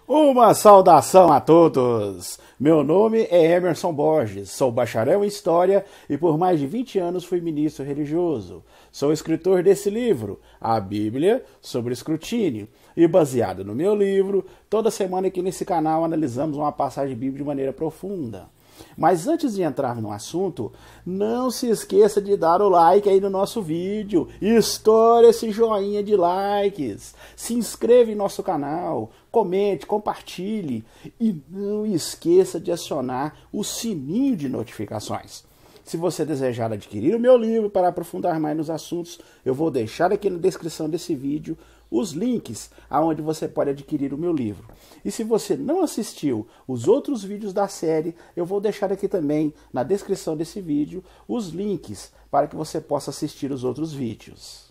Uma saudação a todos! Meu nome é Emerson Borges, sou bacharel em História e por mais de 20 anos fui ministro religioso. Sou escritor desse livro, A Bíblia sobre Escrutínio, e baseado no meu livro, toda semana aqui nesse canal analisamos uma passagem bíblica de maneira profunda. Mas antes de entrar no assunto, não se esqueça de dar o like aí no nosso vídeo, estoura esse joinha de likes, se inscreva em nosso canal, comente, compartilhe e não esqueça de acionar o sininho de notificações. Se você desejar adquirir o meu livro para aprofundar mais nos assuntos, eu vou deixar aqui na descrição desse vídeo os links aonde você pode adquirir o meu livro. E se você não assistiu os outros vídeos da série, eu vou deixar aqui também na descrição desse vídeo os links para que você possa assistir os outros vídeos.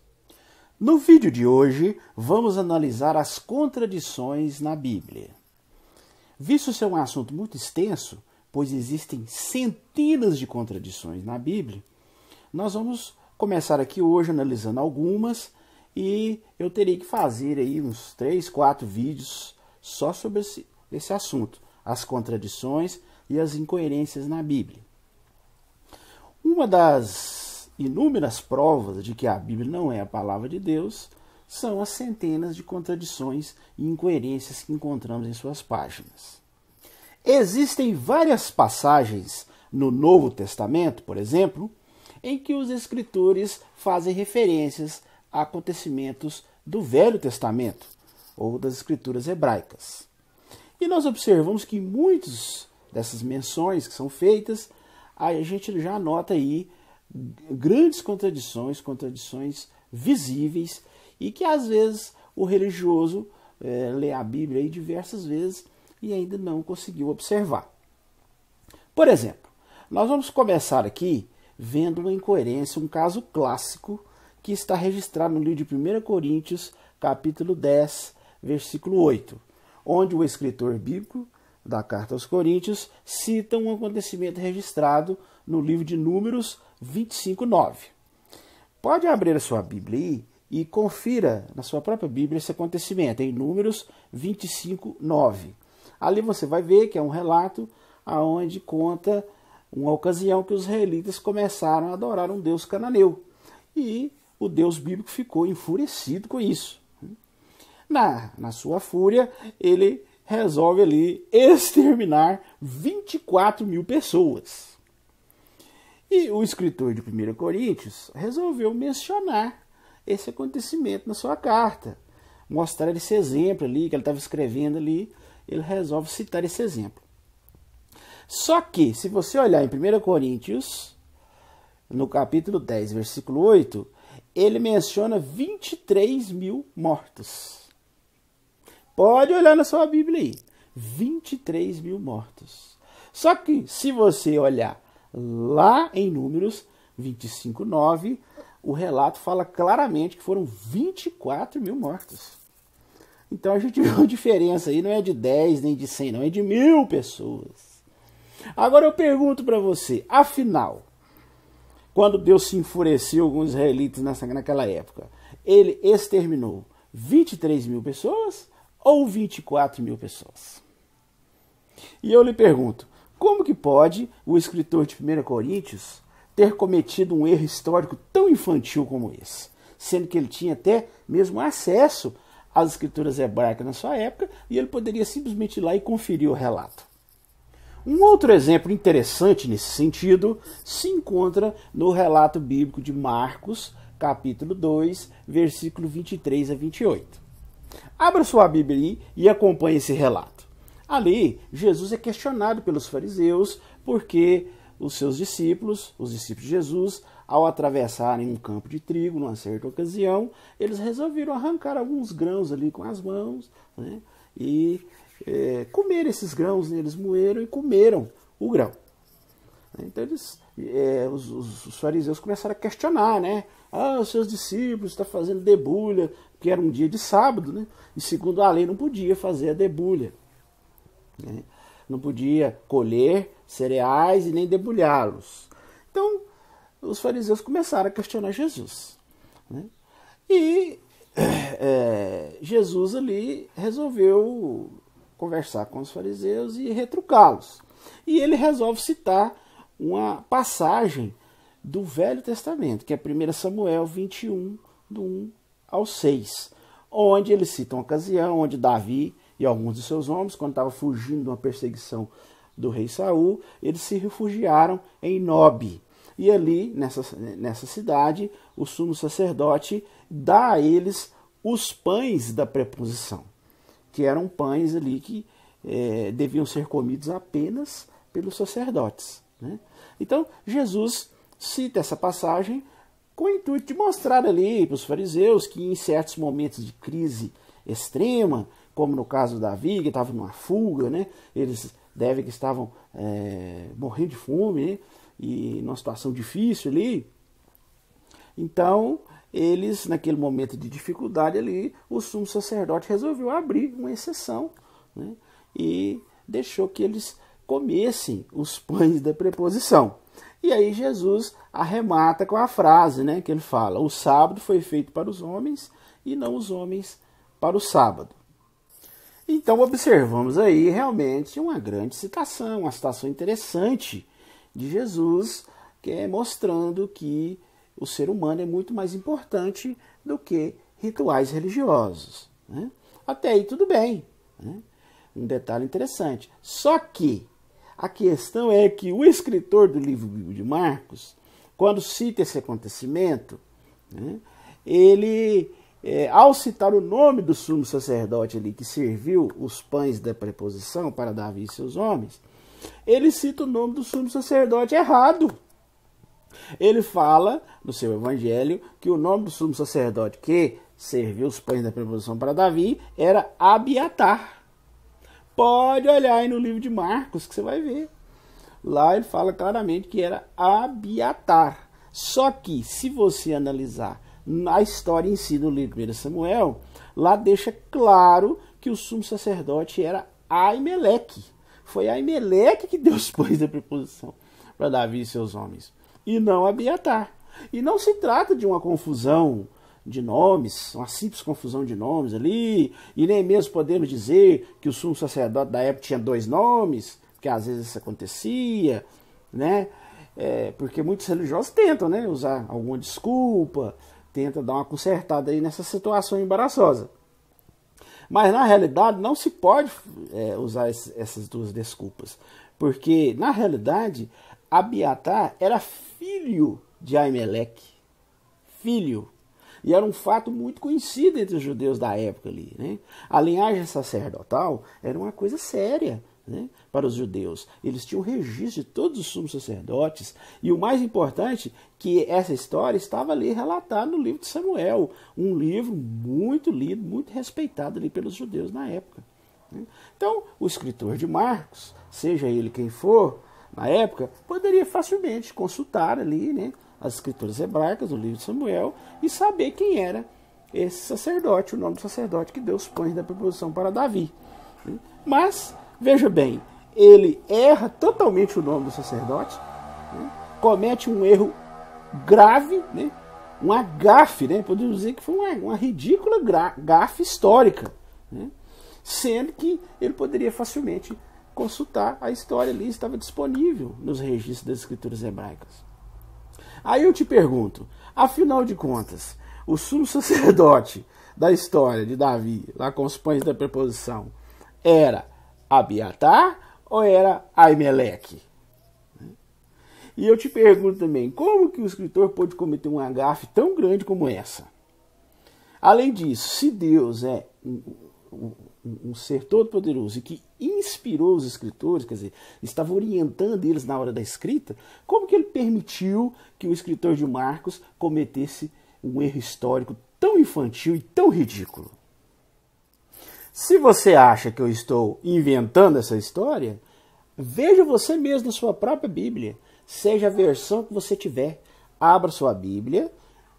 No vídeo de hoje, vamos analisar as contradições na Bíblia. Visto ser um assunto muito extenso, pois existem centenas de contradições na Bíblia, nós vamos começar aqui hoje analisando algumas e eu teria que fazer aí uns 3, 4 vídeos só sobre esse assunto, as contradições e as incoerências na Bíblia. Uma das inúmeras provas de que a Bíblia não é a palavra de Deus são as centenas de contradições e incoerências que encontramos em suas páginas. Existem várias passagens no Novo Testamento, por exemplo, em que os escritores fazem referências a acontecimentos do Velho Testamento ou das escrituras hebraicas. E nós observamos que muitas dessas menções que são feitas, a gente já nota aí grandes contradições visíveis e que às vezes o religioso lê a Bíblia aí diversas vezes e ainda não conseguiu observar. Por exemplo, nós vamos começar aqui vendo uma incoerência, um caso clássico que está registrado no livro de 1 Coríntios, capítulo 10, versículo 8, onde o escritor bíblico da carta aos Coríntios cita um acontecimento registrado no livro de Números 25, 9. Pode abrir a sua Bíblia aí e confira na sua própria Bíblia esse acontecimento, em Números 25, 9. Ali você vai ver que é um relato onde conta uma ocasião que os israelitas começaram a adorar um deus cananeu. E o Deus bíblico ficou enfurecido com isso. Na sua fúria, ele resolve ali exterminar 24 mil pessoas. E o escritor de 1 Coríntios resolveu mencionar esse acontecimento na sua carta. Mostrar esse exemplo ali, que ele estava escrevendo ali, ele resolve citar esse exemplo. Só que, se você olhar em 1 Coríntios, no capítulo 10, versículo 8, ele menciona 23 mil mortos. Pode olhar na sua Bíblia aí. 23 mil mortos. Só que, se você olhar lá em Números 25, 9, o relato fala claramente que foram 24 mil mortos. Então a gente vê uma diferença aí, não é de 10 nem de 100, não, é de 1000 pessoas. Agora eu pergunto para você, afinal, quando Deus se enfureceu com os israelitas naquela época, ele exterminou 23 mil pessoas ou 24 mil pessoas? E eu lhe pergunto, como que pode o escritor de 1 Coríntios ter cometido um erro histórico tão infantil como esse? Sendo que ele tinha até mesmo acesso às escrituras hebraicas na sua época e ele poderia simplesmente ir lá e conferir o relato. Um outro exemplo interessante nesse sentido se encontra no relato bíblico de Marcos, capítulo 2, versículo 23 a 28. Abra sua Bíblia aí e acompanhe esse relato. Ali, Jesus é questionado pelos fariseus porque os seus discípulos, os discípulos de Jesus, ao atravessarem um campo de trigo numa certa ocasião, eles resolveram arrancar alguns grãos ali com as mãos, né, e comer esses grãos, né? Eles moeram e comeram o grão. Então os fariseus começaram a questionar, né? Os seus discípulos estão fazendo debulha, que era um dia de sábado, né? E segundo a lei não podia fazer a debulha, né? Não podia colher cereais e nem debulhá-los. Então os fariseus começaram a questionar Jesus, né? E Jesus ali resolveu conversar com os fariseus e retrucá-los. E ele resolve citar uma passagem do Velho Testamento, que é 1 Samuel 21, do 1 ao 6, onde ele cita uma ocasião onde Davi e alguns de seus homens, quando estavam fugindo de uma perseguição do rei Saul, eles se refugiaram em Nobe. E ali, nessa cidade, o sumo sacerdote dá a eles os pães da preposição, que eram pães ali que deviam ser comidos apenas pelos sacerdotes, né? Então, Jesus cita essa passagem com o intuito de mostrar ali para os fariseus que em certos momentos de crise extrema, como no caso de Davi, que estava numa fuga, né? Eles devem que estavam morrendo de fome, né? E numa situação difícil ali. Então, eles, naquele momento de dificuldade ali, o sumo sacerdote resolveu abrir uma exceção, né? E deixou que eles comessem os pães da preposição. E aí Jesus arremata com a frase, né, que ele fala: o sábado foi feito para os homens e não os homens para o sábado. Então observamos aí realmente uma grande citação, uma citação interessante de Jesus, que é mostrando que o ser humano é muito mais importante do que rituais religiosos, né? Até aí tudo bem, né? Um detalhe interessante. Só que a questão é que o escritor do livro de Marcos, quando cita esse acontecimento, né, ele, ao citar o nome do sumo sacerdote ali que serviu os pães da preposição para Davi e seus homens, ele cita o nome do sumo sacerdote errado. Ele fala no seu evangelho que o nome do sumo sacerdote que serviu os pães da preposição para Davi era Abiatar. Pode olhar aí no livro de Marcos que você vai ver. Lá ele fala claramente que era Abiatar. Só que, se você analisar a história em si do livro de 1 Samuel, lá deixa claro que o sumo sacerdote era Aimeleque. Foi Aimeleque que deu os pães da preposição para Davi e seus homens, e não Abiatar. E não se trata de uma confusão de nomes, uma simples confusão de nomes ali, e nem mesmo podemos dizer que o sumo sacerdote da época tinha 2 nomes, porque às vezes isso acontecia, né? Porque muitos religiosos tentam, né, usar alguma desculpa, tentam dar uma consertada aí nessa situação embaraçosa. Mas na realidade não se pode usar essas 2 desculpas, porque na realidade Abiatar era filho de Aimeleque, filho. E era um fato muito conhecido entre os judeus da época ali, né? A linhagem sacerdotal era uma coisa séria, né, para os judeus. Eles tinham registro de todos os sumos sacerdotes. E o mais importante, que essa história estava ali relatada no livro de Samuel. Um livro muito lido, muito respeitado ali pelos judeus na época, né? Então, o escritor de Marcos, seja ele quem for, na época, poderia facilmente consultar ali, né, as escrituras hebraicas do livro de Samuel e saber quem era esse sacerdote, o nome do sacerdote que deu os pães da preposição para Davi. Mas, veja bem, ele erra totalmente o nome do sacerdote, né, comete um erro grave, né, uma gafe, né, podemos dizer que foi uma ridícula gafe histórica, né, sendo que ele poderia facilmente consultar a história ali, estava disponível nos registros das escrituras hebraicas. Aí eu te pergunto, afinal de contas, o sumo sacerdote da história de Davi, lá com os pães da preposição, era Abiatar ou era Aimeleque? E eu te pergunto também, como que o escritor pôde cometer uma gafe tão grande como essa? Além disso, se Deus é um ser todo-poderoso e que inspirou os escritores, quer dizer, estava orientando eles na hora da escrita, como que ele permitiu que o escritor de Marcos cometesse um erro histórico tão infantil e tão ridículo? Se você acha que eu estou inventando essa história, veja você mesmo na sua própria Bíblia, seja a versão que você tiver. Abra sua Bíblia,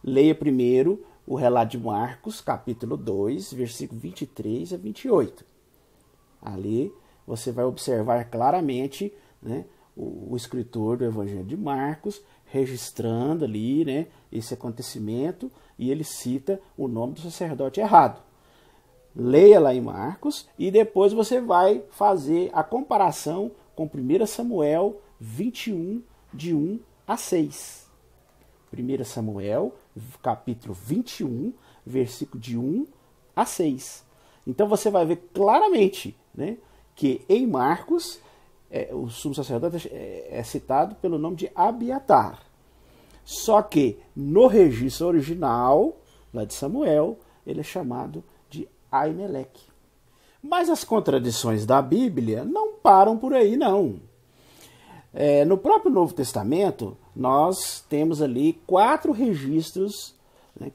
leia primeiro o relato de Marcos, capítulo 2, versículo 23 a 28. Ali você vai observar claramente, né, o escritor do Evangelho de Marcos registrando ali, né, esse acontecimento, e ele cita o nome do sacerdote errado. leia lá em Marcos e depois você vai fazer a comparação com 1 Samuel 21, de 1 a 6. 1 Samuel, capítulo 21, versículo de 1 a 6. Então você vai ver claramente, né, que em Marcos o sumo sacerdote é citado pelo nome de Abiatar. Só que no registro original, lá de Samuel, ele é chamado de Aimeleque. Mas as contradições da Bíblia não param por aí, não. No próprio Novo Testamento, nós temos ali 4 registros,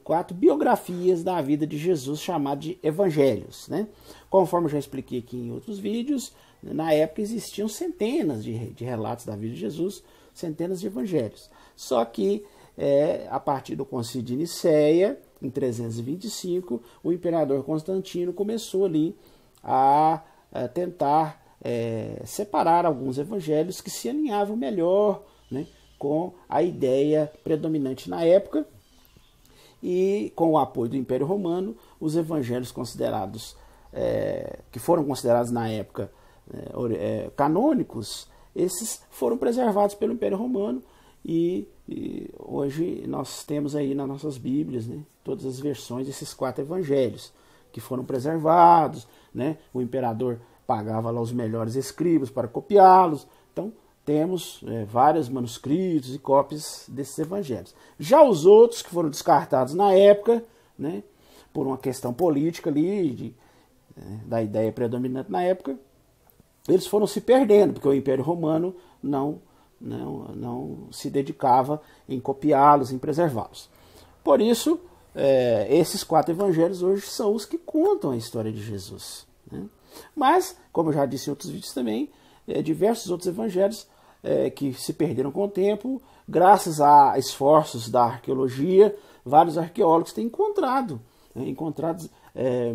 4 biografias da vida de Jesus, chamados de evangelhos. Conforme eu já expliquei aqui em outros vídeos, na época existiam centenas de relatos da vida de Jesus, centenas de evangelhos. Só que, a partir do Concílio de Nicéia, em 325, o imperador Constantino começou ali a tentar separar alguns evangelhos que se alinhavam melhor, com a ideia predominante na época, e com o apoio do Império Romano, os evangelhos considerados, que foram considerados na época canônicos, esses foram preservados pelo Império Romano e hoje nós temos aí nas nossas Bíblias, todas as versões desses 4 evangelhos que foram preservados, o imperador pagava lá os melhores escribas para copiá-los. Então temos vários manuscritos e cópias desses evangelhos. Já os outros que foram descartados na época, por uma questão política ali, da ideia predominante na época, eles foram se perdendo, porque o Império Romano não se dedicava em copiá-los, em preservá-los. Por isso, esses 4 evangelhos hoje são os que contam a história de Jesus. Mas, como eu já disse em outros vídeos também, diversos outros evangelhos que se perderam com o tempo, graças a esforços da arqueologia, vários arqueólogos têm encontrado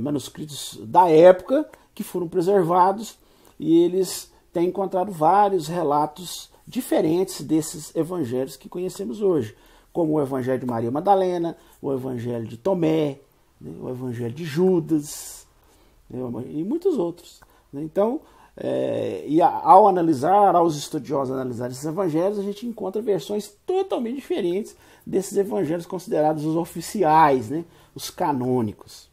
manuscritos da época que foram preservados, e eles têm encontrado vários relatos diferentes desses evangelhos que conhecemos hoje, como o evangelho de Maria Madalena, o evangelho de Tomé, o evangelho de Judas, e muitos outros. Então, aos estudiosos analisarem esses evangelhos, a gente encontra versões totalmente diferentes desses evangelhos considerados os oficiais, os canônicos.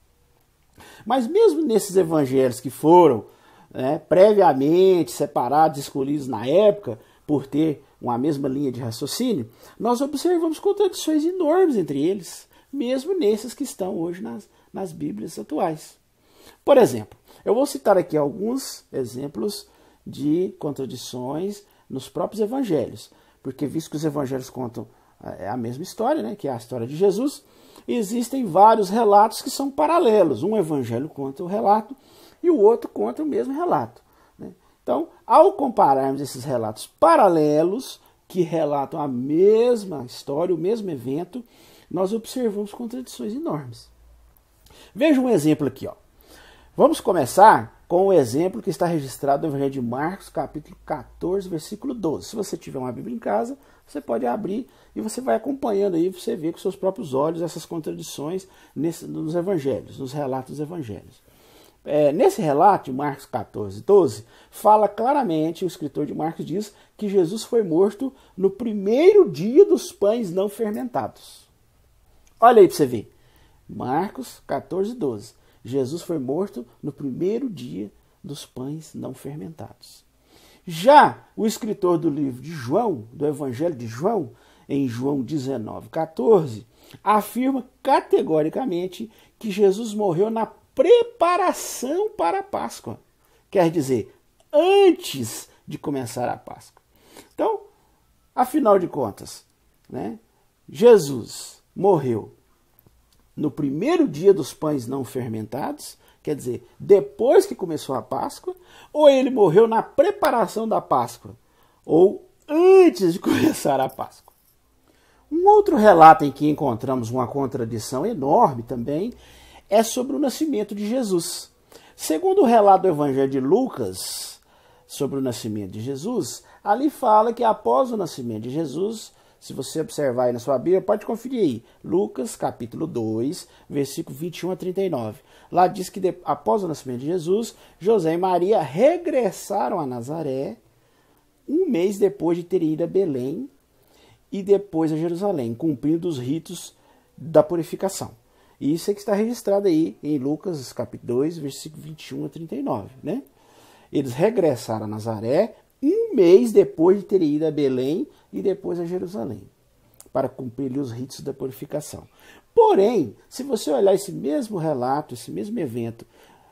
Mas mesmo nesses evangelhos que foram previamente separados, escolhidos na época, por ter uma mesma linha de raciocínio, nós observamos contradições enormes entre eles, mesmo nesses que estão hoje nas Bíblias atuais. Por exemplo, eu vou citar aqui alguns exemplos de contradições nos próprios evangelhos, porque visto que os evangelhos contam a mesma história, que é a história de Jesus, existem vários relatos que são paralelos. Um evangelho conta o relato e o outro conta o mesmo relato. Então, ao compararmos esses relatos paralelos, que relatam a mesma história, o mesmo evento, nós observamos contradições enormes. Veja um exemplo aqui. Vamos começar com o exemplo que está registrado no Evangelho de Marcos, capítulo 14, versículo 12. Se você tiver uma Bíblia em casa, você pode abrir e você vai acompanhando aí, você vê com seus próprios olhos essas contradições nos evangelhos, nos relatos dos evangelhos. Nesse relato de Marcos 14, 12, fala claramente, o escritor de Marcos diz que Jesus foi morto no primeiro dia dos pães não fermentados. Olha aí para você ver. Marcos 14, 12. Jesus foi morto no primeiro dia dos pães não fermentados. Já o escritor do livro de João, do Evangelho de João, em João 19, 14, afirma categoricamente que Jesus morreu na preparação para a Páscoa. Quer dizer, antes de começar a Páscoa. Então, afinal de contas, Jesus morreu no primeiro dia dos pães não fermentados, quer dizer, depois que começou a Páscoa, ou ele morreu na preparação da Páscoa, ou antes de começar a Páscoa. Um outro relato em que encontramos uma contradição enorme também é sobre o nascimento de Jesus. Segundo o relato do Evangelho de Lucas sobre o nascimento de Jesus, ali fala que após o nascimento de Jesus, Se você observar aí na sua Bíblia, pode conferir aí. Lucas, capítulo 2, versículo 21 a 39. Lá diz que após o nascimento de Jesus, José e Maria regressaram a Nazaré, um mês depois de terem ido a Belém e depois a Jerusalém, cumprindo os ritos da purificação. E isso é que está registrado aí em Lucas, capítulo 2, versículo 21 a 39, né? Eles regressaram a Nazaré um mês depois de terem ido a Belém e depois a Jerusalém, para cumprir os ritos da purificação. Porém, se você olhar esse mesmo relato, esse mesmo evento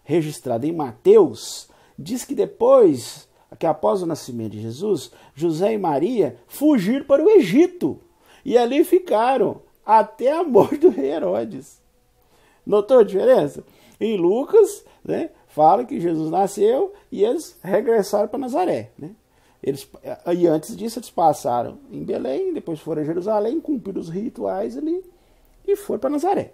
registrado em Mateus, diz que depois, que após o nascimento de Jesus, José e Maria fugiram para o Egito e ali ficaram até a morte do rei Herodes. Notou a diferença? Em Lucas, né, fala que Jesus nasceu e eles regressaram para Nazaré, né? E antes disso eles passaram em Belém, depois foram a Jerusalém, cumpriram os rituais ali e foram para Nazaré.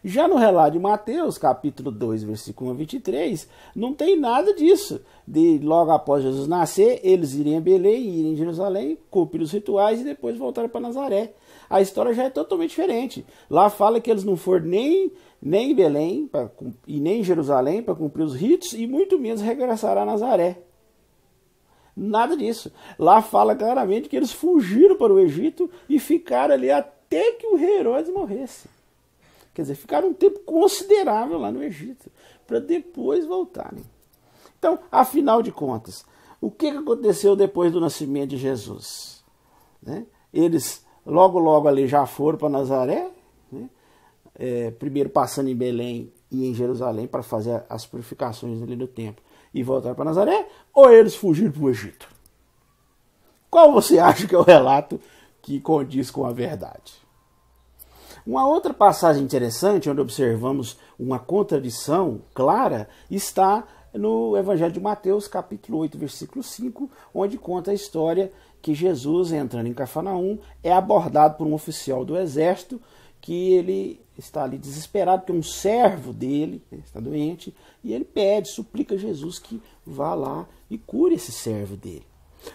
Já no relato de Mateus, capítulo 2, versículo 1 a 23, não tem nada disso. De logo após Jesus nascer, eles irem a Belém, irem a Jerusalém, cumprir os rituais e depois voltaram para Nazaré. A história já é totalmente diferente. Lá fala que eles não foram nem em Belém e nem em Jerusalém para cumprir os ritos e muito menos regressaram a Nazaré. Nada disso. Lá fala claramente que eles fugiram para o Egito e ficaram ali até que o rei Herodes morresse. Quer dizer, ficaram um tempo considerável lá no Egito, para depois voltarem. Então, afinal de contas, o que aconteceu depois do nascimento de Jesus? Né? Eles logo ali já foram para Nazaré, né? Primeiro passando em Belém e em Jerusalém para fazer as purificações ali no templo e voltaram para Nazaré, ou eles fugiram para o Egito? Qual você acha que é o relato que condiz com a verdade? Uma outra passagem interessante, onde observamos uma contradição clara, está no Evangelho de Mateus, capítulo 8, versículo 5, onde conta a história que Jesus, entrando em Cafarnaum, é abordado por um oficial do exército, que ele está ali desesperado, porque um servo dele está doente, e ele suplica a Jesus que vá lá e cure esse servo dele.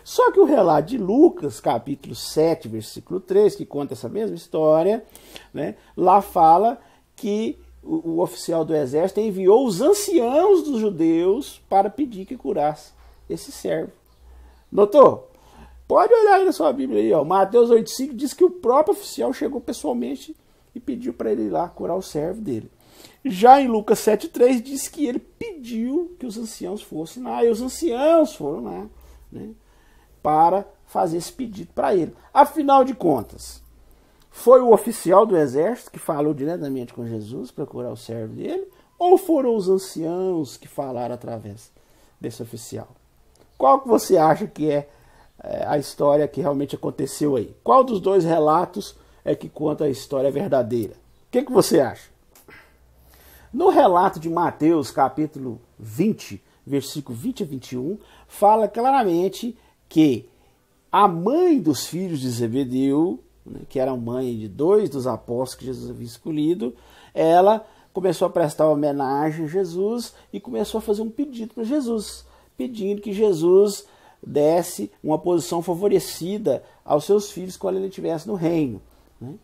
Só que o relato de Lucas, capítulo 7, versículo 3, que conta essa mesma história, né, lá fala que o oficial do exército enviou os anciãos dos judeus para pedir que curasse esse servo. Notou? Pode olhar aí na sua Bíblia aí, ó. Mateus 8,5 diz que o próprio oficial chegou pessoalmente e pediu para ele ir lá curar o servo dele. Já em Lucas 7,3 diz que ele pediu que os anciãos fossem lá, e os anciãos foram lá, né, para fazer esse pedido para ele. Afinal de contas, foi o oficial do exército que falou diretamente com Jesus para curar o servo dele, ou foram os anciãos que falaram através desse oficial? Qual que você acha que é a história que realmente aconteceu aí? Qual dos dois relatos é que conta a história verdadeira? O que você acha? No relato de Mateus, capítulo 20, versículo 20 a 21, fala claramente que a mãe dos filhos de Zebedeu, né, que era a mãe de 2 dos apóstolos que Jesus havia escolhido, ela começou a prestar homenagem a Jesus e começou a fazer um pedido para Jesus, pedindo que Jesus desse uma posição favorecida aos seus filhos quando ele estivesse no reino, né?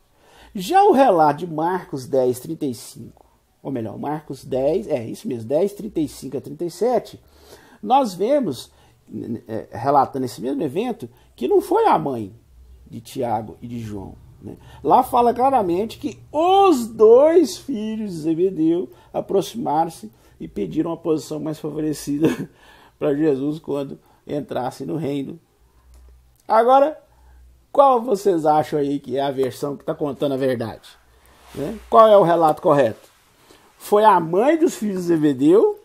Já o relato de Marcos 10, 35, ou melhor, Marcos 10, isso mesmo, 10, 35 a 37, nós vemos, relatando esse mesmo evento, que não foi a mãe de Tiago e de João, né? Lá fala claramente que os 2 filhos de Zebedeu aproximaram-se e pediram uma posição mais favorecida para Jesus quando entrasse no reino. Agora, qual vocês acham aí que é a versão que está contando a verdade? Né? Qual é o relato correto? Foi a mãe dos filhos de Zebedeu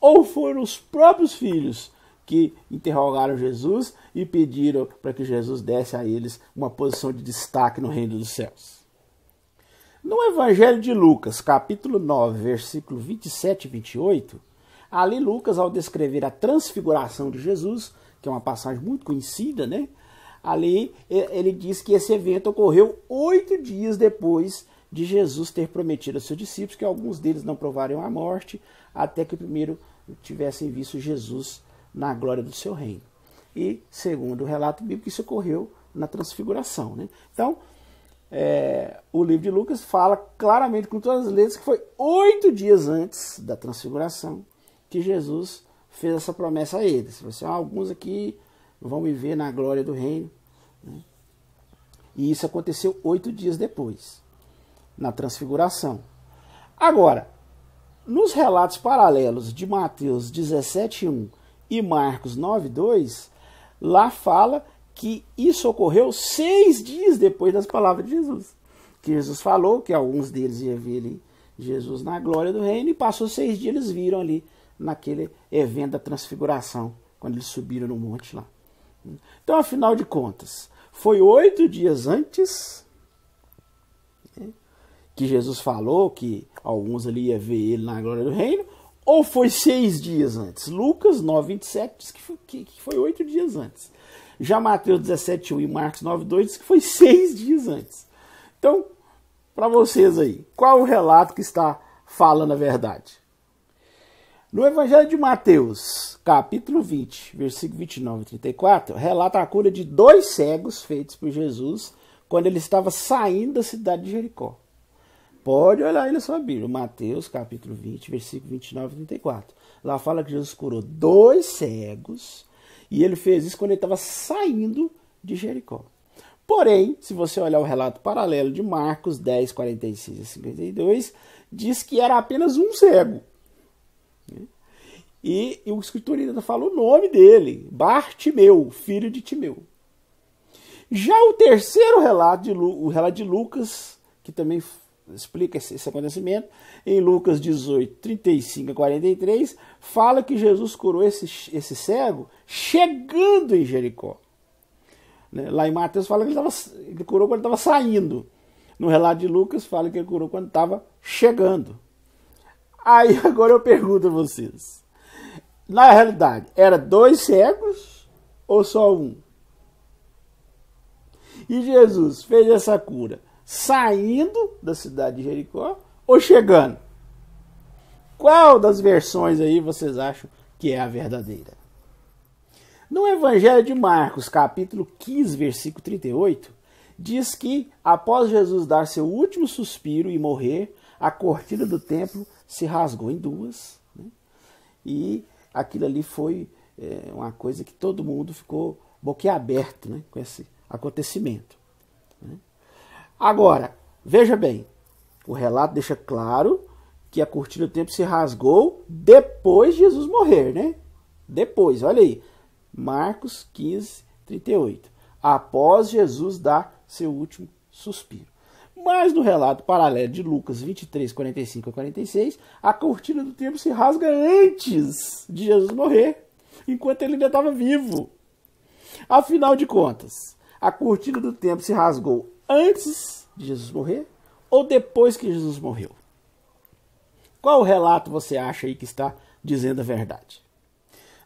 ou foram os próprios filhos que interrogaram Jesus e pediram para que Jesus desse a eles uma posição de destaque no reino dos céus? No Evangelho de Lucas, capítulo 9, versículo 27 e 28, ali Lucas, ao descrever a transfiguração de Jesus, que é uma passagem muito conhecida, né? Ali ele diz que esse evento ocorreu 8 dias depois de Jesus ter prometido aos seus discípulos que alguns deles não provariam a morte, até que primeiro tivessem visto Jesus na glória do seu reino. E, segundo o relato bíblico, isso ocorreu na transfiguração, né? Então, o livro de Lucas fala claramente, com todas as letras, que foi 8 dias antes da transfiguração que Jesus fez essa promessa a eles. Assim, alguns aqui vão me ver na glória do reino, né? E isso aconteceu 8 dias depois, na transfiguração. Agora, nos relatos paralelos de Mateus 17:1 e Marcos 9:2, lá fala que isso ocorreu 6 dias depois das palavras de Jesus. Que Jesus falou que alguns deles iam ver ali Jesus na glória do reino, e passou 6 dias, eles viram ali naquele evento da transfiguração, quando eles subiram no monte lá. Então, afinal de contas, foi 8 dias antes, né, que Jesus falou que alguns ali iam ver ele na glória do reino, ou foi 6 dias antes? Lucas 9:27 diz que foi 8 dias antes. Já Mateus 17:1 e Marcos 9:2 diz que foi 6 dias antes. Então, para vocês aí, qual o relato que está falando a verdade? No Evangelho de Mateus, capítulo 20, versículo 29 e 34, relata a cura de 2 cegos feitos por Jesus quando ele estava saindo da cidade de Jericó. Pode olhar aí na sua Bíblia, Mateus, capítulo 20, versículo 29 e 34. Lá fala que Jesus curou 2 cegos, e ele fez isso quando ele estava saindo de Jericó. Porém, se você olhar o relato paralelo de Marcos 10, 46 a 52, diz que era apenas um cego. E o escritor ainda fala o nome dele, Bartimeu, filho de Timeu. Já o terceiro relato, o relato de Lucas, que também explica esse acontecimento, em Lucas 18, 35 a 43, fala que Jesus curou esse cego chegando em Jericó. Lá em Mateus fala que ele curou quando estava saindo. No relato de Lucas fala que ele curou quando estava chegando. Aí agora eu pergunto a vocês, na realidade, era 2 cegos ou só um? E Jesus fez essa cura saindo da cidade de Jericó ou chegando? Qual das versões aí vocês acham que é a verdadeira? No Evangelho de Marcos, capítulo 15, versículo 38, diz que após Jesus dar seu último suspiro e morrer, a cortina do templo se rasgou em 2, né? E aquilo ali foi uma coisa que todo mundo ficou boquiaberto, né, com esse acontecimento, né? Agora, veja bem, o relato deixa claro que a cortina do templo se rasgou depois de Jesus morrer, né? Depois, olha aí, Marcos 15, 38. Após Jesus dar seu último suspiro. Mas no relato paralelo de Lucas 23, 45 a 46, a cortina do templo se rasga antes de Jesus morrer, enquanto ele ainda estava vivo. Afinal de contas, a cortina do templo se rasgou antes de Jesus morrer ou depois que Jesus morreu? Qual relato você acha aí que está dizendo a verdade?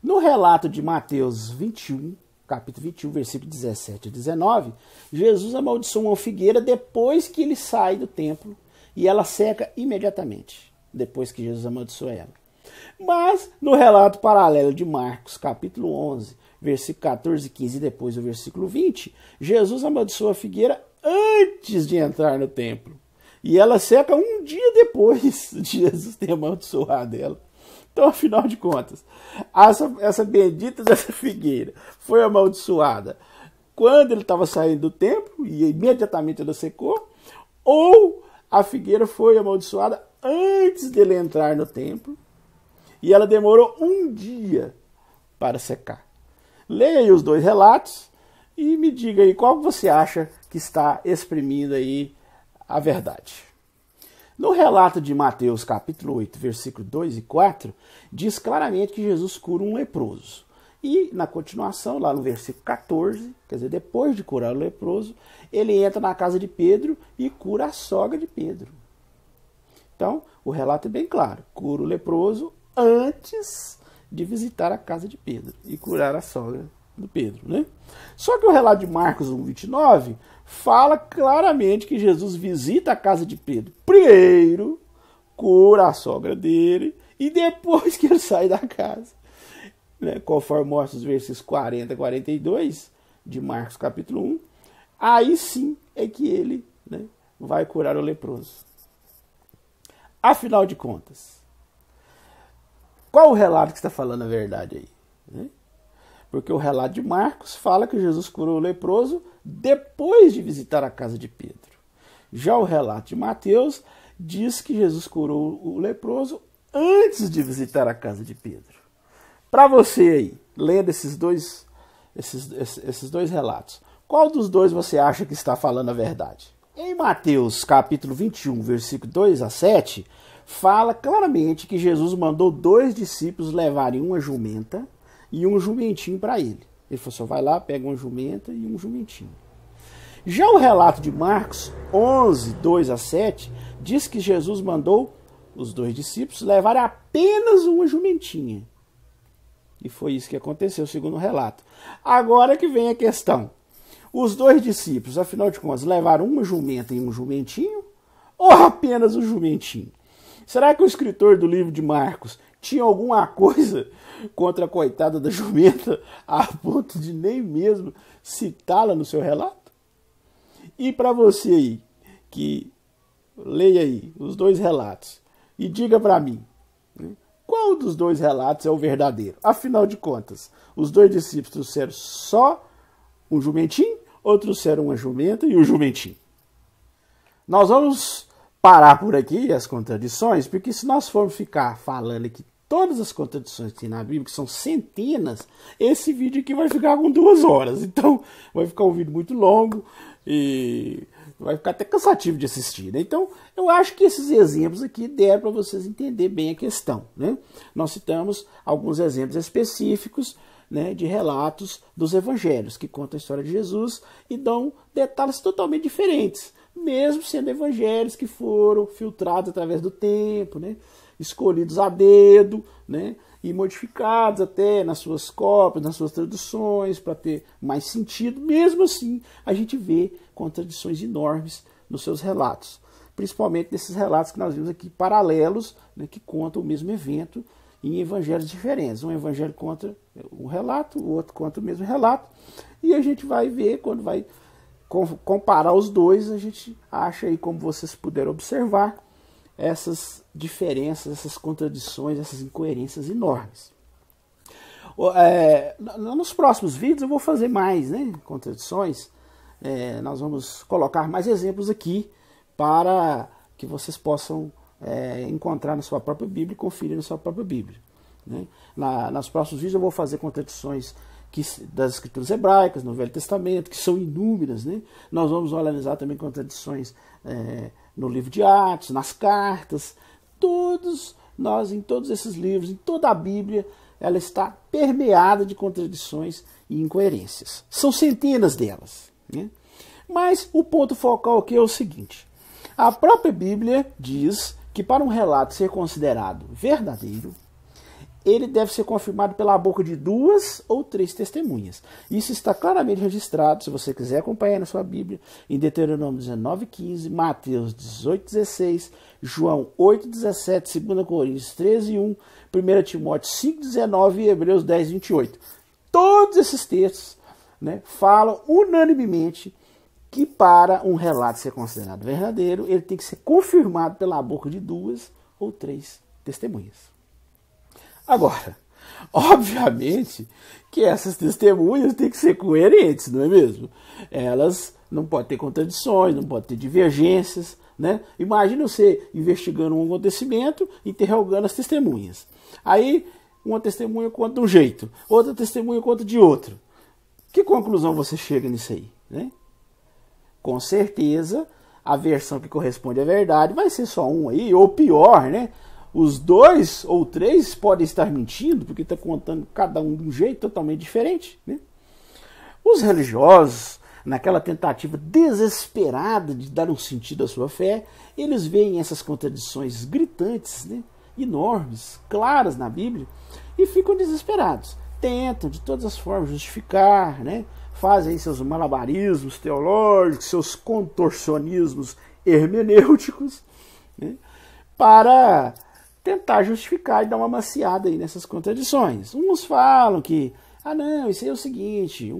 No relato de Mateus 21, capítulo 21, versículo 17 a 19, Jesus amaldiçoa uma figueira depois que ele sai do templo e ela seca imediatamente, depois que Jesus amaldiçoa ela. Mas no relato paralelo de Marcos, capítulo 11, versículo 14 e 15, e depois o versículo 20, Jesus amaldiçoa a figueira antes de entrar no templo. E ela seca um dia depois de Jesus ter amaldiçoado ela. Então, afinal de contas, essa bendita dessa figueira foi amaldiçoada quando ele estava saindo do templo e imediatamente ela secou, ou a figueira foi amaldiçoada antes dele entrar no templo e ela demorou um dia para secar. Leia aí os 2 relatos e me diga aí qual você acha que está exprimindo aí a verdade. No relato de Mateus, capítulo 8, versículos 2 e 4, diz claramente que Jesus cura um leproso. E, na continuação, lá no versículo 14, quer dizer, depois de curar o leproso, ele entra na casa de Pedro e cura a sogra de Pedro. Então, o relato é bem claro. Cura o leproso antes de visitar a casa de Pedro e curar a sogra do Pedro, né? Só que o relato de Marcos 1:29 fala claramente que Jesus visita a casa de Pedro primeiro, cura a sogra dele e depois que ele sai da casa, né? Conforme mostra os versículos 40 e 42 de Marcos capítulo 1, aí sim é que ele, né, vai curar o leproso. Afinal de contas, qual o relato que está falando a verdade aí? Né? Porque o relato de Marcos fala que Jesus curou o leproso depois de visitar a casa de Pedro. Já o relato de Mateus diz que Jesus curou o leproso antes de visitar a casa de Pedro. Para você aí, lendo esses dois relatos, qual dos dois você acha que está falando a verdade? Em Mateus capítulo 21, versículo 2 a 7, fala claramente que Jesus mandou 2 discípulos levarem uma jumenta e um jumentinho para ele. Ele falou assim, vai lá, pega uma jumenta e um jumentinho. Já o relato de Marcos 11, 2 a 7, diz que Jesus mandou os 2 discípulos levarem apenas uma jumentinha. E foi isso que aconteceu, segundo o relato. Agora que vem a questão. Os 2 discípulos, afinal de contas, levaram uma jumenta e um jumentinho? Ou apenas um jumentinho? Será que o escritor do livro de Marcos tinha alguma coisa contra a coitada da jumenta a ponto de nem mesmo citá-la no seu relato? E para você aí, que leia aí os 2 relatos e diga para mim, né, qual dos 2 relatos é o verdadeiro? Afinal de contas, os 2 discípulos trouxeram só um jumentinho ou trouxeram uma jumenta e um jumentinho? Nós vamos parar por aqui as contradições, porque se nós formos ficar falando aqui todas as contradições que tem na Bíblia, que são centenas, esse vídeo aqui vai ficar com 2 horas. Então, vai ficar um vídeo muito longo e vai ficar até cansativo de assistir, né? Então, eu acho que esses exemplos aqui deram para vocês entenderem bem a questão, né? Nós citamos alguns exemplos específicos, né, de relatos dos evangelhos, que contam a história de Jesus e dão detalhes totalmente diferentes, mesmo sendo evangelhos que foram filtrados através do tempo, né, escolhidos a dedo, né, e modificados até nas suas cópias, nas suas traduções, para ter mais sentido. Mesmo assim, a gente vê contradições enormes nos seus relatos, principalmente nesses relatos que nós vimos aqui, paralelos, né, que contam o mesmo evento em evangelhos diferentes. Um evangelho conta um relato, o outro conta o mesmo relato, e a gente vai ver, quando vai comparar os dois, a gente acha aí, como vocês puderam observar, essas diferenças, essas contradições, essas incoerências enormes. Nos próximos vídeos eu vou fazer mais, né, contradições. Nós vamos colocar mais exemplos aqui para que vocês possam encontrar na sua própria Bíblia e conferir na sua própria Bíblia, né? Nos próximos vídeos eu vou fazer contradições das escrituras hebraicas, no Velho Testamento, que são inúmeras, né? Nós vamos analisar também contradições no livro de Atos, nas cartas. Em todos esses livros, em toda a Bíblia, ela está permeada de contradições e incoerências. São centenas delas, né? Mas o ponto focal aqui é o seguinte: a própria Bíblia diz que para um relato ser considerado verdadeiro, ele deve ser confirmado pela boca de 2 ou 3 testemunhas. Isso está claramente registrado, se você quiser acompanhar na sua Bíblia, em Deuteronômio 19:15, Mateus 18:16, João 8:17, 2 Coríntios 13:1, 1 Timóteo 5:19 e Hebreus 10:28. Todos esses textos, né, falam unanimemente que para um relato ser considerado verdadeiro, ele tem que ser confirmado pela boca de 2 ou 3 testemunhas. Agora, obviamente que essas testemunhas têm que ser coerentes, não é mesmo? Elas não podem ter contradições, não podem ter divergências, né? Imagina você investigando um acontecimento, interrogando as testemunhas. Aí, uma testemunha conta de um jeito, outra testemunha conta de outro. Que conclusão você chega nisso aí, né? Com certeza, a versão que corresponde à verdade vai ser só um aí, ou pior, né? Os 2 ou 3 podem estar mentindo, porque está contando cada um de um jeito totalmente diferente, né? Os religiosos, naquela tentativa desesperada de dar um sentido à sua fé, eles veem essas contradições gritantes, né, enormes, claras na Bíblia, e ficam desesperados. Tentam de todas as formas justificar, né, fazem seus malabarismos teológicos, seus contorcionismos hermenêuticos, né, para tentar justificar e dar uma maciada aí nessas contradições. Uns falam que, não, isso aí é o seguinte,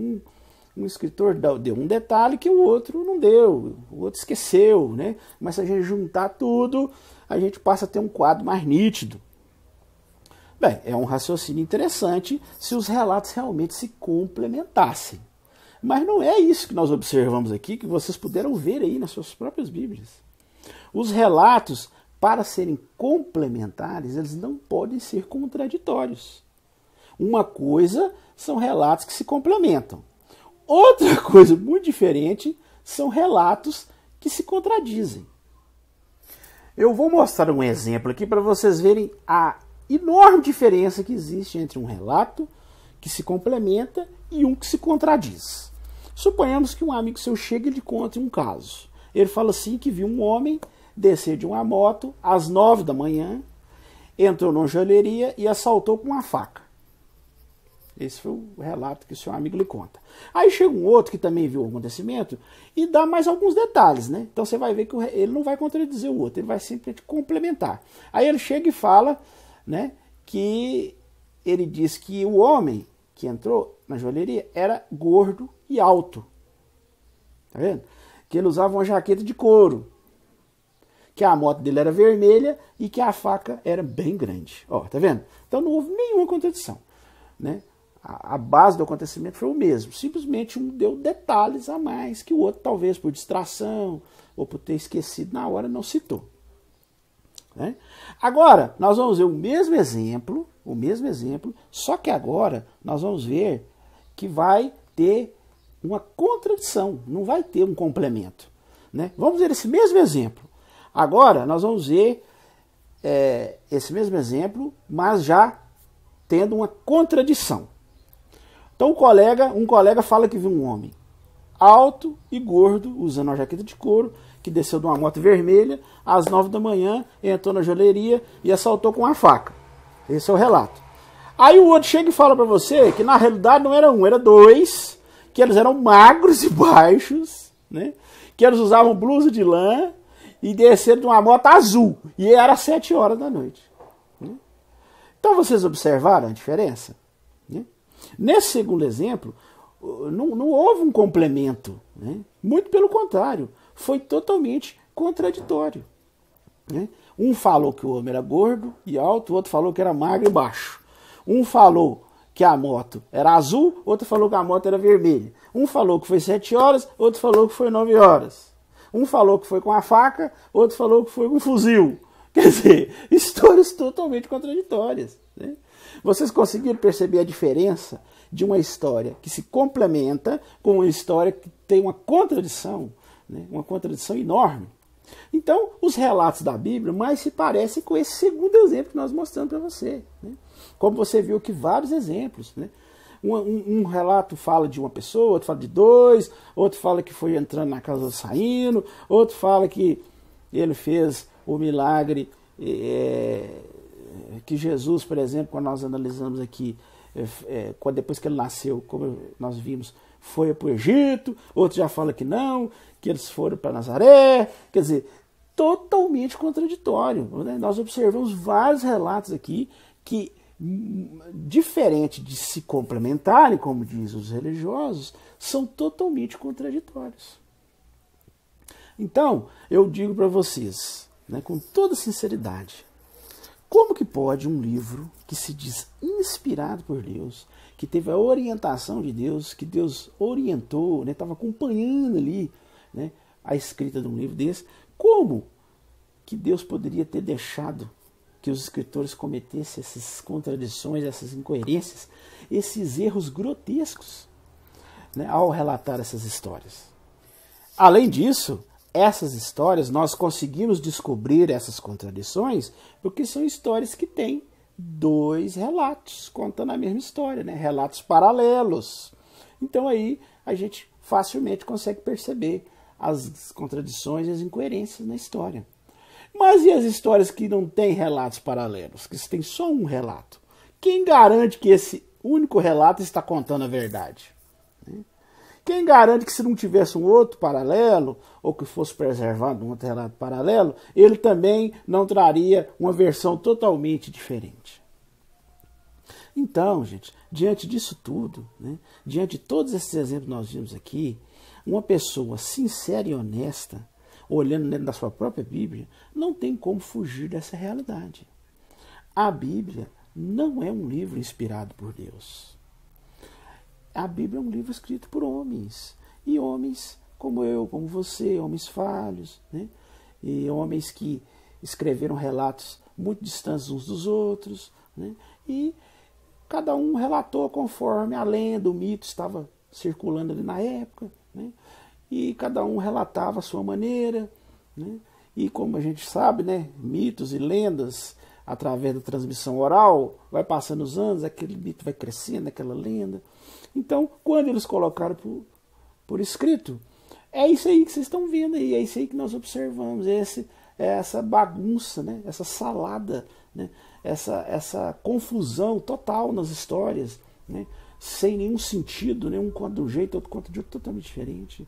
um escritor deu um detalhe que o outro não deu, o outro esqueceu, né? Mas se a gente juntar tudo, a gente passa a ter um quadro mais nítido. Bem, é um raciocínio interessante se os relatos realmente se complementassem. Mas não é isso que nós observamos aqui, que vocês puderam ver aí nas suas próprias Bíblias. Os relatos, para serem complementares, eles não podem ser contraditórios. Uma coisa são relatos que se complementam. Outra coisa muito diferente são relatos que se contradizem. Eu vou mostrar um exemplo aqui para vocês verem a enorme diferença que existe entre um relato que se complementa e um que se contradiz. Suponhamos que um amigo seu chega e lhe conte um caso. Ele fala assim que viu um homem descer de uma moto às 9 da manhã, entrou numa joalheria e assaltou com uma faca. Esse foi o relato que o seu amigo lhe conta. Aí chega um outro que também viu o acontecimento e dá mais alguns detalhes, né? Então você vai ver que ele não vai contradizer o outro, ele vai simplesmente complementar. Aí ele chega e fala, né, que ele diz que o homem que entrou na joalheria era gordo e alto. Tá vendo? Que ele usava uma jaqueta de couro. Que a moto dele era vermelha e que a faca era bem grande. Ó, tá vendo? Então não houve nenhuma contradição, né? A base do acontecimento foi o mesmo. Simplesmente um deu detalhes a mais que o outro, talvez por distração ou por ter esquecido na hora, não citou. Né? Agora, nós vamos ver o mesmo exemplo, só que agora nós vamos ver que vai ter uma contradição, não vai ter um complemento. Né? Vamos ver esse mesmo exemplo. Agora, nós vamos ver esse mesmo exemplo, mas já tendo uma contradição. Então, um colega fala que viu um homem alto e gordo, usando uma jaqueta de couro, que desceu de uma moto vermelha, às 9 da manhã, entrou na joalheria e assaltou com uma faca. Esse é o relato. Aí o outro chega e fala para você que na realidade não era um, era dois, que eles eram magros e baixos, né? Que eles usavam blusa de lã e desceram de uma moto azul. E era 7 horas da noite. Né? Então vocês observaram a diferença? Né? Nesse segundo exemplo, não houve um complemento. Né? Muito pelo contrário, foi totalmente contraditório. Né? Um falou que o homem era gordo e alto, o outro falou que era magro e baixo. Um falou que a moto era azul, outro falou que a moto era vermelha. Um falou que foi 7 horas, outro falou que foi 9 horas. Um falou que foi com a faca, outro falou que foi com um fuzil. Quer dizer, histórias totalmente contraditórias. Né? Vocês conseguiram perceber a diferença de uma história que se complementa com uma história que tem uma contradição, né? Uma contradição enorme? Então, os relatos da Bíblia mais se parecem com esse segundo exemplo que nós mostramos para você. Né? Como você viu aqui, vários exemplos. Né? Um relato fala de uma pessoa, outro fala de dois, outro fala que foi entrando na casa saindo, outro fala que ele fez o milagre que Jesus, por exemplo, quando nós analisamos aqui, depois que ele nasceu, como nós vimos, foi para o Egito, outro já fala que não, que eles foram para Nazaré, quer dizer, totalmente contraditório. Né? Nós observamos vários relatos aqui que, diferente de se complementarem, como dizem os religiosos, são totalmente contraditórios. Então, eu digo para vocês, né, com toda sinceridade, como que pode um livro que se diz inspirado por Deus, que teve a orientação de Deus, que Deus orientou, estava acompanhando ali, né, a escrita de um livro desse, como que Deus poderia ter deixado que os escritores cometessem essas contradições, essas incoerências, esses erros grotescos, né, ao relatar essas histórias? Além disso, essas histórias, nós conseguimos descobrir essas contradições porque são histórias que têm dois relatos contando a mesma história, né? Relatos paralelos. Então aí a gente facilmente consegue perceber as contradições e as incoerências na história. Mas e as histórias que não têm relatos paralelos, que têm só um relato? Quem garante que esse único relato está contando a verdade? Quem garante que se não tivesse um outro paralelo, ou que fosse preservado um outro relato paralelo, ele também não traria uma versão totalmente diferente? Então, gente, diante disso tudo, né, diante de todos esses exemplos que nós vimos aqui, uma pessoa sincera e honesta, olhando dentro da sua própria Bíblia, não tem como fugir dessa realidade. A Bíblia não é um livro inspirado por Deus. A Bíblia é um livro escrito por homens. E homens como eu, como você, homens falhos, né? E homens que escreveram relatos muito distantes uns dos outros, né? E cada um relatou conforme a lenda, o mito estava circulando ali na época, né? E cada um relatava a sua maneira, né? E como a gente sabe, né, mitos e lendas, através da transmissão oral, vai passando os anos, aquele mito vai crescendo, aquela lenda. Então, quando eles colocaram por escrito, é isso aí que vocês estão vendo aí, é isso aí que nós observamos, essa bagunça, né? Essa salada, né? Essa confusão total nas histórias, né? Sem nenhum sentido, né? Um conta de um jeito, outro conta de outro totalmente diferente,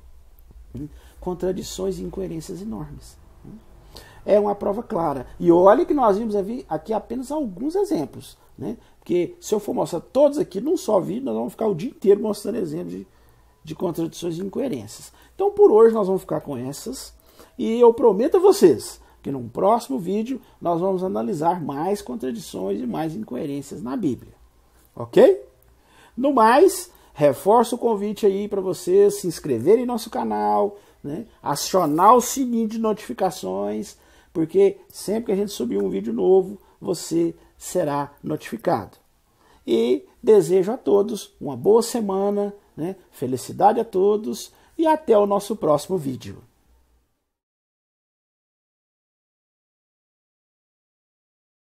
né? Contradições e incoerências enormes. Né? É uma prova clara. E olha que nós vimos aqui apenas alguns exemplos, né? Porque se eu for mostrar todos aqui num só vídeo, nós vamos ficar o dia inteiro mostrando exemplos de contradições e incoerências. Então por hoje nós vamos ficar com essas. E eu prometo a vocês que num próximo vídeo nós vamos analisar mais contradições e mais incoerências na Bíblia. Ok? No mais, reforço o convite aí para vocês se inscreverem em nosso canal, né? Acionar o sininho de notificações, porque sempre que a gente subir um vídeo novo, você será notificado. E desejo a todos uma boa semana, né? Felicidade a todos e até o nosso próximo vídeo.